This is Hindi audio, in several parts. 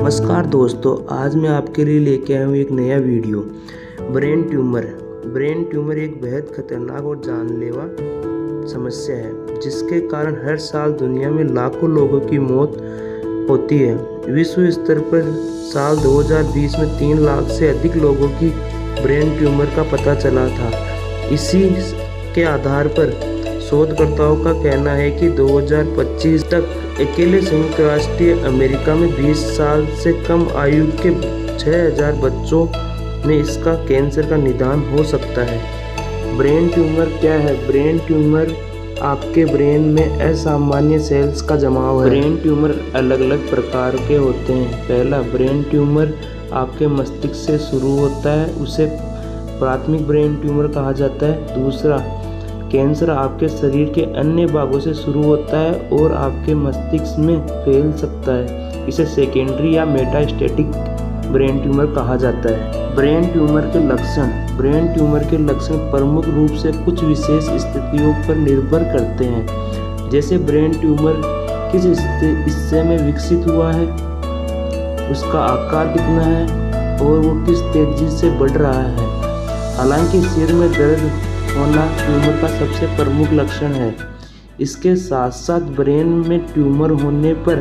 नमस्कार दोस्तों, आज मैं आपके लिए लेके आया हूँ एक नया वीडियो। ब्रेन ट्यूमर एक बेहद खतरनाक और जानलेवा समस्या है जिसके कारण हर साल दुनिया में लाखों लोगों की मौत होती है। विश्व स्तर पर साल 2020 में 3 लाख से अधिक लोगों की ब्रेन ट्यूमर का पता चला था। इसी के आधार पर शोधकर्ताओं का कहना है कि 2025 तक अकेले संयुक्त राष्ट्र अमेरिका में 20 साल से कम आयु के 6000 बच्चों में इसका कैंसर का निदान हो सकता है। ब्रेन ट्यूमर क्या है? ब्रेन ट्यूमर आपके ब्रेन में असामान्य सेल्स का जमाव है। ब्रेन ट्यूमर अलग अलग प्रकार के होते हैं। पहला, ब्रेन ट्यूमर आपके मस्तिष्क से शुरू होता है, उसे प्राथमिक ब्रेन ट्यूमर कहा जाता है। दूसरा, कैंसर आपके शरीर के अन्य भागों से शुरू होता है और आपके मस्तिष्क में फैल सकता है, इसे सेकेंडरी या मेटास्टेटिक ब्रेन ट्यूमर कहा जाता है। ब्रेन ट्यूमर के लक्षण प्रमुख रूप से कुछ विशेष स्थितियों पर निर्भर करते हैं, जैसे ब्रेन ट्यूमर किस हिस्से में विकसित हुआ है, उसका आकार कितना है और वो किस तेजी से बढ़ रहा है। हालांकि सिर में दर्द होना ट्यूमर का सबसे प्रमुख लक्षण है। इसके साथ साथ ब्रेन में ट्यूमर होने पर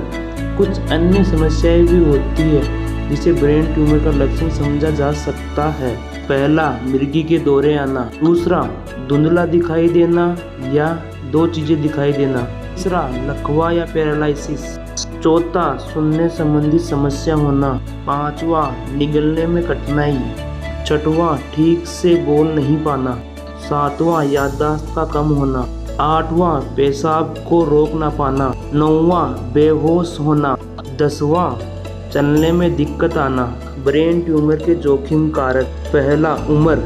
कुछ अन्य समस्याएं भी होती है जिसे ब्रेन ट्यूमर का लक्षण समझा जा सकता है। पहला, मिर्गी के दौरे आना। दूसरा, धुंधला दिखाई देना या 2 चीजें दिखाई देना। तीसरा, लकवा या पैरालिसिस। चौथा, सुनने संबंधी समस्या होना। पांचवा, निगलने में कठिनाई। छठवां, ठीक से बोल नहीं पाना। सातवां, याददाश्त का कम होना। आठवां, पेशाब को रोक ना पाना। नौवां, बेहोश होना। 10वां, चलने में दिक्कत आना। ब्रेन ट्यूमर के जोखिम कारक। पहला, उम्र।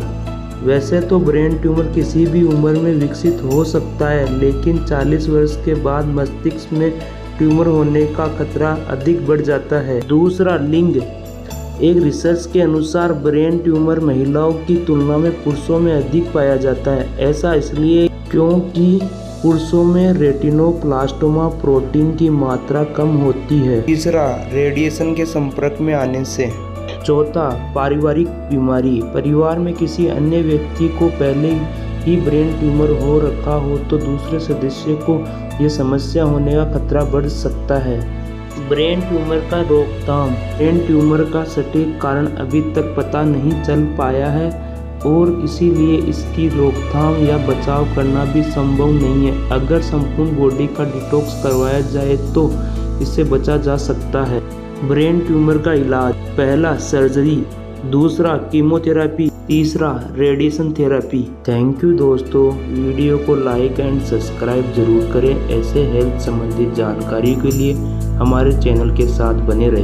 वैसे तो ब्रेन ट्यूमर किसी भी उम्र में विकसित हो सकता है, लेकिन 40 वर्ष के बाद मस्तिष्क में ट्यूमर होने का खतरा अधिक बढ़ जाता है। दूसरा, लिंग। एक रिसर्च के अनुसार ब्रेन ट्यूमर महिलाओं की तुलना में पुरुषों में अधिक पाया जाता है। ऐसा इसलिए क्योंकि पुरुषों में रेटिनोब्लास्टोमा प्रोटीन की मात्रा कम होती है। तीसरा, रेडिएशन के संपर्क में आने से। चौथा, पारिवारिक बीमारी। परिवार में किसी अन्य व्यक्ति को पहले ही ब्रेन ट्यूमर हो रखा हो तो दूसरे सदस्य को यह समस्या होने का खतरा बढ़ सकता है। ब्रेन ट्यूमर का रोकथाम। ब्रेन ट्यूमर का सटीक कारण अभी तक पता नहीं चल पाया है और इसीलिए इसकी रोकथाम या बचाव करना भी संभव नहीं है। अगर संपूर्ण बॉडी का डिटॉक्स करवाया जाए तो इससे बचा जा सकता है। ब्रेन ट्यूमर का इलाज। पहला, सर्जरी। दूसरा, कीमोथेरेपी। तीसरा, रेडिएशन थेरेपी। थैंक यू दोस्तों, वीडियो को लाइक एंड सब्सक्राइब जरूर करें। ऐसे हेल्थ संबंधित जानकारी के लिए हमारे चैनल के साथ बने रहें।